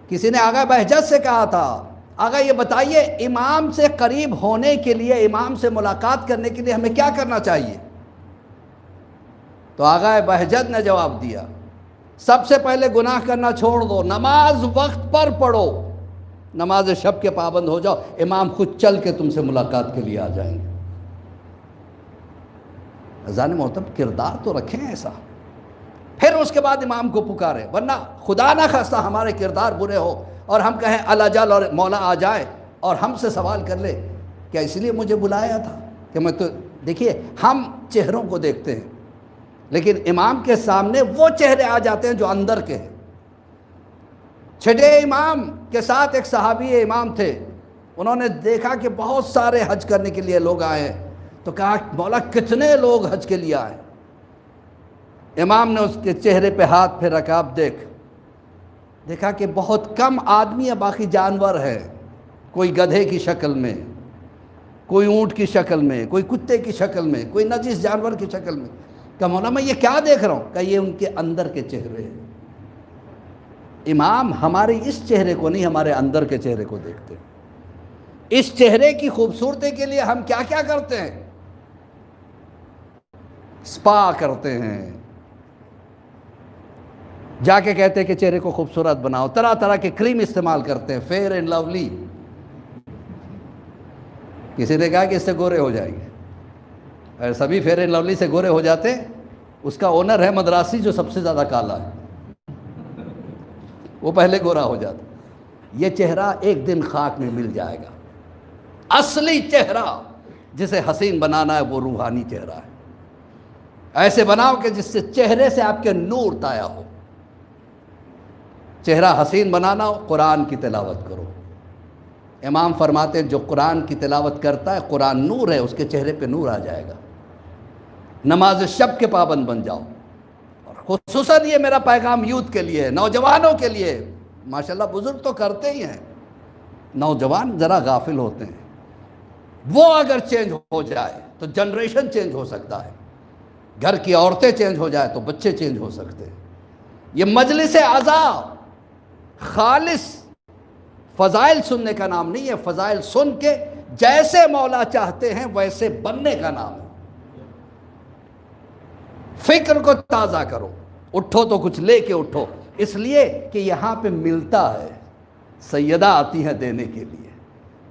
کسی نے آغا بہجت سے کہا تھا، آغا یہ بتائیے امام سے قریب ہونے کے لیے، امام سے ملاقات کرنے کے لیے ہمیں کیا کرنا چاہیے؟ تو آغا بہجت نے جواب دیا، سب سے پہلے گناہ کرنا چھوڑ دو، نماز وقت پر پڑھو، نماز شب کے پابند ہو جاؤ، امام خود چل کے تم سے ملاقات کے لیے آ جائیں گے۔ اذان محترم، کردار تو رکھیں ایسا، پھر اس کے بعد امام کو پکارے، ورنہ خدا نہ خواستہ ہمارے کردار برے ہو اور ہم کہیں اللہ جل اور مولا آ جائے اور ہم سے سوال کر لے کیا اس لیے مجھے بلایا تھا کہ میں تو۔ دیکھیے ہم چہروں کو دیکھتے ہیں، لیکن امام کے سامنے وہ چہرے آ جاتے ہیں جو اندر کے ہیں۔ چھٹے امام کے ساتھ ایک صحابی امام تھے، انہوں نے دیکھا کہ بہت سارے حج کرنے کے لیے لوگ آئے ہیں، تو کہا مولا کتنے لوگ حج کے لیے آئے؟ امام نے اس کے چہرے پہ ہاتھ پھر رکھا، اب دیکھا کہ بہت کم آدمی ہے، باقی جانور ہے، کوئی گدھے کی شکل میں، کوئی اونٹ کی شکل میں، کوئی کتے کی شکل میں، کوئی نجس جانور کی شکل میں۔ کہا مولا میں یہ کیا دیکھ رہا ہوں؟ کہ یہ ان کے اندر کے چہرے ہیں۔ امام ہمارے اس چہرے کو نہیں، ہمارے اندر کے چہرے کو دیکھتے ہیں۔ اس چہرے کی خوبصورتی کے لیے ہم کیا کیا کرتے ہیں؟ سپا کرتے ہیں، جا کے کہتے ہیں کہ چہرے کو خوبصورت بناؤ، طرح طرح کے کریم استعمال کرتے ہیں، فیئر اینڈ لولی۔ کسی نے کہا کہ اس سے گورے ہو جائیں گے، اگر سبھی فیئر اینڈ لولی سے گورے ہو جاتے، اس کا اونر ہے مدراسی جو سب سے زیادہ کالا ہے، وہ پہلے گورا ہو جاتا۔ یہ چہرہ ایک دن خاک میں مل جائے گا۔ اصلی چہرہ جسے حسین بنانا ہے وہ روحانی چہرہ ہے۔ ایسے بناؤ کہ جس سے چہرے سے آپ کے نور طایا ہو۔ چہرہ حسین بنانا ہو، قرآن کی تلاوت کرو، امام فرماتے ہیں جو قرآن کی تلاوت کرتا ہے قرآن نور ہے، اس کے چہرے پہ نور آ جائے گا۔ نماز شب کے پابند بن جاؤ، اور خصوصاً یہ میرا پیغام یوتھ کے لیے، نوجوانوں کے لیے۔ ماشاءاللہ بزرگ تو کرتے ہی ہیں، نوجوان ذرا غافل ہوتے ہیں۔ وہ اگر چینج ہو جائے تو جنریشن چینج ہو سکتا ہے، گھر کی عورتیں چینج ہو جائے تو بچے چینج ہو سکتے ہیں۔ یہ مجلس عزا خالص فضائل سننے کا نام نہیں ہے، فضائل سن کے جیسے مولا چاہتے ہیں ویسے بننے کا نام ہے۔ فکر کو تازہ کرو، اٹھو تو کچھ لے کے اٹھو، اس لیے کہ یہاں پہ ملتا ہے، سیدہ آتی ہیں دینے کے لیے،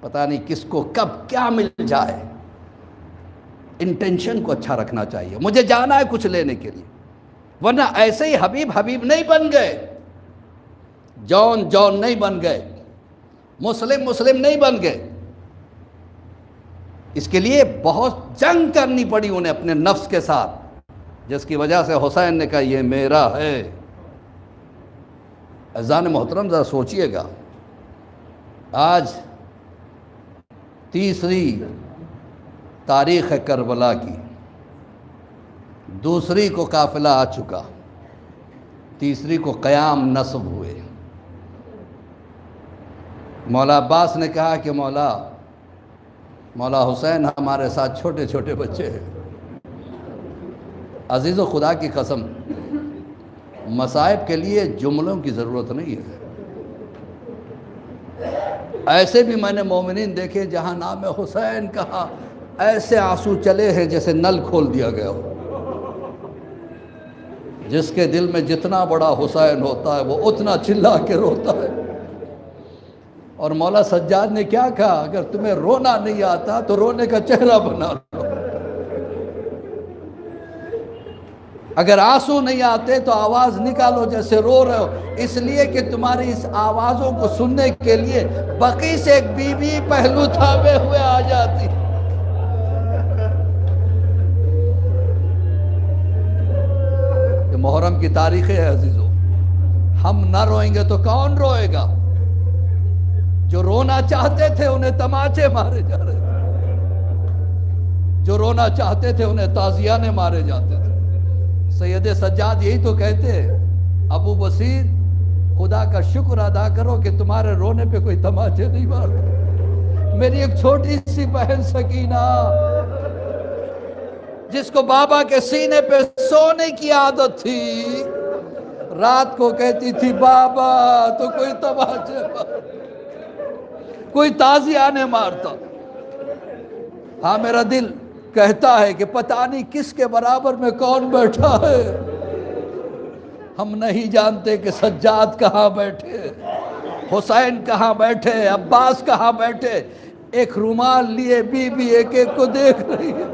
پتہ نہیں کس کو کب کیا مل جائے۔ انٹینشن کو اچھا رکھنا چاہیے، مجھے جانا ہے کچھ لینے کے لیے، ورنہ ایسے ہی حبیب حبیب نہیں بن گئے، جون جون نہیں بن گئے، مسلم مسلم نہیں بن گئے۔ اس کے لیے بہت جنگ کرنی پڑی انہیں اپنے نفس کے ساتھ، جس کی وجہ سے حسین نے کہا یہ میرا ہے۔ اذان محترم ذرا سوچئے گا، آج 30 تاریخ ہے کربلا کی، 2 کو قافلہ آ چکا، 3 کو قیام نصب ہوئے۔ مولا عباس نے کہا کہ مولا حسین ہمارے ساتھ چھوٹے چھوٹے بچے ہیں۔ عزیز و خدا کی قسم، مصائب کے لیے جملوں کی ضرورت نہیں ہے۔ ایسے بھی میں نے مومنین دیکھے جہاں نام حسین کہا ایسے آنسو چلے ہیں جیسے نل کھول دیا گیا ہو۔ جس کے دل میں جتنا بڑا حسین ہوتا ہے وہ اتنا چلا کے روتا ہے۔ اور مولا سجاد نے کیا کہا، اگر تمہیں رونا نہیں آتا تو رونے کا چہرہ بنا لو، اگر آنسو نہیں آتے تو آواز نکالو جیسے رو رہے ہو، اس لیے کہ تمہاری اس آوازوں کو سننے کے لیے بقی سے ایک بی بی پہلو تھامے ہوئے آ جاتی۔ یہ محرم کی تاریخ ہے عزیزو، ہم نہ روئیں گے تو کون روئے گا؟ جو رونا چاہتے تھے انہیں تماچے مارے جا رہے تھے، جو رونا چاہتے تھے انہیں تازیانے مارے جاتے تھے۔ سید سجاد یہی تو کہتے ہیں، ابو بصیر خدا کا شکر ادا کرو کہ تمہارے رونے پہ کوئی تماچے نہیں مارتا۔ میری ایک چھوٹی سی بہن سکینہ، جس کو بابا کے سینے پہ سونے کی عادت تھی، رات کو کہتی تھی بابا تو کوئی تماچے مارتا، کوئی تازیانے مارتا۔ ہاں میرا دل کہتا ہے کہ پتہ نہیں کس کے برابر میں کون بیٹھا ہے۔ ہم نہیں جانتے کہ سجاد کہاں بیٹھے، حسین کہاں بیٹھے، عباس کہاں بیٹھے۔ ایک رومال لیے بی بی ایک ایک کو دیکھ رہی ہے۔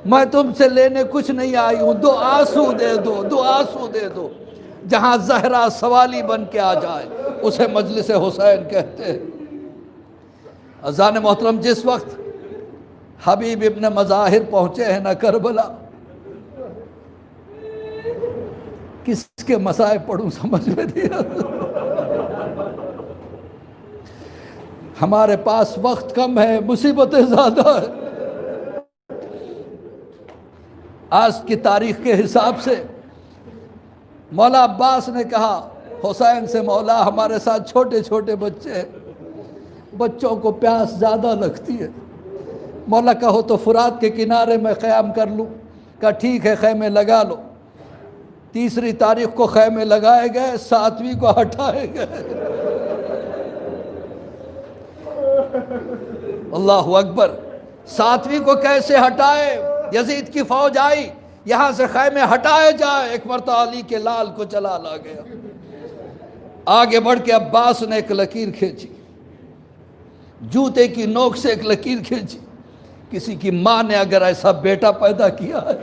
میں تم سے لینے کچھ نہیں آئی ہوں، 2 آنسو دے دو، 2 آنسو دے دو۔ جہاں زہرا سوالی بن کے آ جائے اسے مجلس حسین کہتے ہیں۔ اذان محترم، جس وقت حبیب ابن مظاہر پہنچے ہیں نہ کربلا، کس کے مصائب پڑھوں سمجھ میں نہیں آتا۔ ہمارے پاس وقت کم ہے، مصیبتیں زیادہ ہیں۔ آج کی تاریخ کے حساب سے مولا عباس نے کہا حسین سے، مولا ہمارے ساتھ چھوٹے چھوٹے بچے ہیں، بچوں کو پیاس زیادہ لگتی ہے، مولا کہو تو فرات کے کنارے میں قیام کر لوں۔ کہا ٹھیک ہے، خیمے لگا لو۔ 3 تاریخ کو خیمے لگائے گئے، 7ویں کو ہٹائے گئے۔ اللہ اکبر، 7ویں کو کیسے ہٹائے؟ یزید کی فوج آئی، یہاں سے خیمے ہٹائے جائے، ایک مرتبہ علی کے لال کو چلا لا گیا۔ آگے بڑھ کے عباس نے ایک لکیر کھینچی، جوتے کی نوک سے ایک لکیر کھینچی۔ کسی کی ماں نے اگر ایسا بیٹا پیدا کیا ہے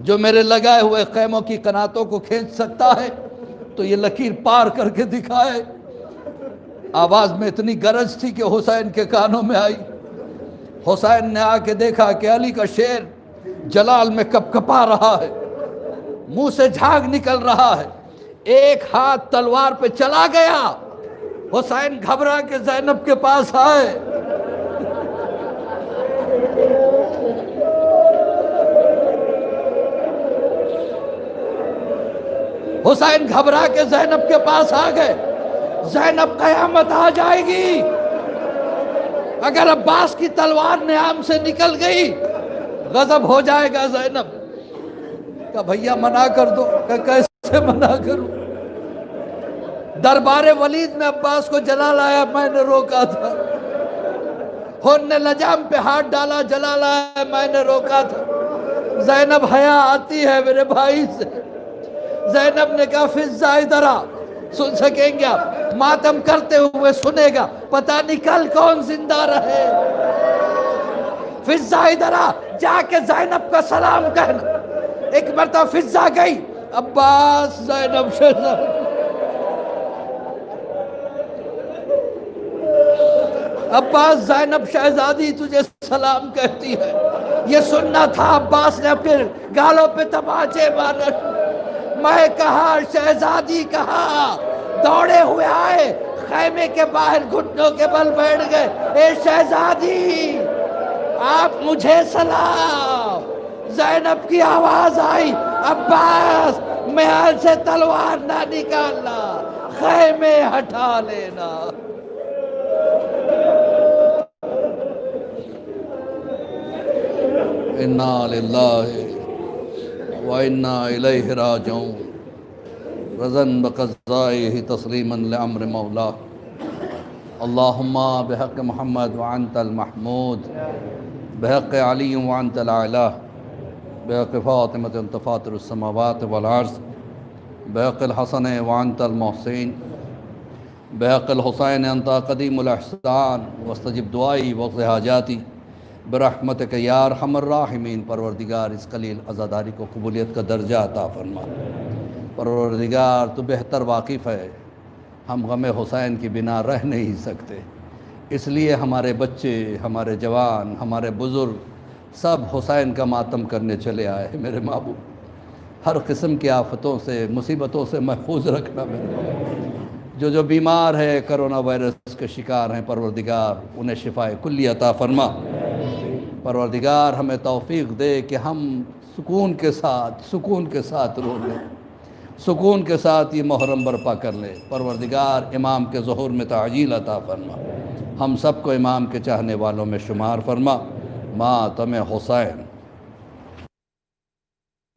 جو میرے لگائے ہوئے خیموں کی قناتوں کو کھینچ سکتا ہے تو یہ لکیر پار کر کے دکھائے۔ آواز میں اتنی گرج تھی کہ حسین کے کانوں میں آئی۔ حسین نے آ کے دیکھا کہ علی کا شیر جلال میں کپ کپا رہا ہے، منہ سے جھاگ نکل رہا ہے، ایک ہاتھ تلوار پہ چلا گیا، حسین گھبرا کے زینب کے پاس آئے. حسین گھبرا کے زینب کے پاس آ گئے. زینب قیامت آ جائے گی اگر عباس کی تلوار نیام سے نکل گئی، غضب ہو جائے گا. زینب کہا بھیا منع کر دو. کہ کیسے منع کروں؟ دربار ولید میں عباس کو جلا لایا، میں نے روکا تھا. ہن نے لجام پہ ہاتھ ڈالا، جلا لایا، میں نے روکا تھا. زینب حیا آتی ہے میرے بھائی سے. زینب نے کہا فضہ ادھر آ. سن سکیں گے آپ؟ ماتم کرتے ہوئے سنے گا، پتہ نہیں کل کون زندہ رہے. فضہ ادھر آ، جا کے زینب کا سلام کہنا. ایک مرتبہ فضہ گئی، عباس زینب شہزادی. عباس زینب شہزادی تجھے سلام کہتی ہے. یہ سننا تھا. عباس نے پھر گالوں پہ تماچے مارے. میں کہا شہزادی کہا، دوڑے ہوئے آئے، خیمے کے باہر گھٹنوں کے بل بیٹھ گئے. اے شہزادی آپ مجھے سلام. زینب کی آواز آئی، عباس محل سے تلوار نہ نکالنا، خیمے ہٹا لینا. انا للہ وَإِنَّا إِلَيْهِ رَاجِعُونَ. رضاً بقضائه تسلیما لعمر مولا. اللہم بحق محمد وعنت المحمود، بحق علی وعنت العلا، بحق فاطمة انت فاطر السماوات والعرض، بحق الحسن وعنت المحسین، بحق الحسین انت قدیم الاحسان. واستجب دعائی وقض حاجاتی برحمتک یا ارحم الراحمین. پروردگار اس قلیل عزاداری کو قبولیت کا درجہ عطا فرما. پروردگار تو بہتر واقف ہے، ہم غم حسین کی بنا رہ نہیں سکتے، اس لیے ہمارے بچے، ہمارے جوان، ہمارے بزرگ سب حسین کا ماتم کرنے چلے آئے. میرے محبوب ہر قسم کی آفتوں سے، مصیبتوں سے محفوظ رکھنا. میرے محبوب جو بیمار ہے، کرونا وائرس کے شکار ہیں، پروردگار انہیں شفائے کلی عطا فرما. پروردگار ہمیں توفیق دے کہ ہم سکون کے ساتھ رو لیں، سکون کے ساتھ یہ محرم برپا کر لیں. پروردگار امام کے ظہور میں تعجیل عطا فرما. ہم سب کو امام کے چاہنے والوں میں شمار فرما. ماتم حسین.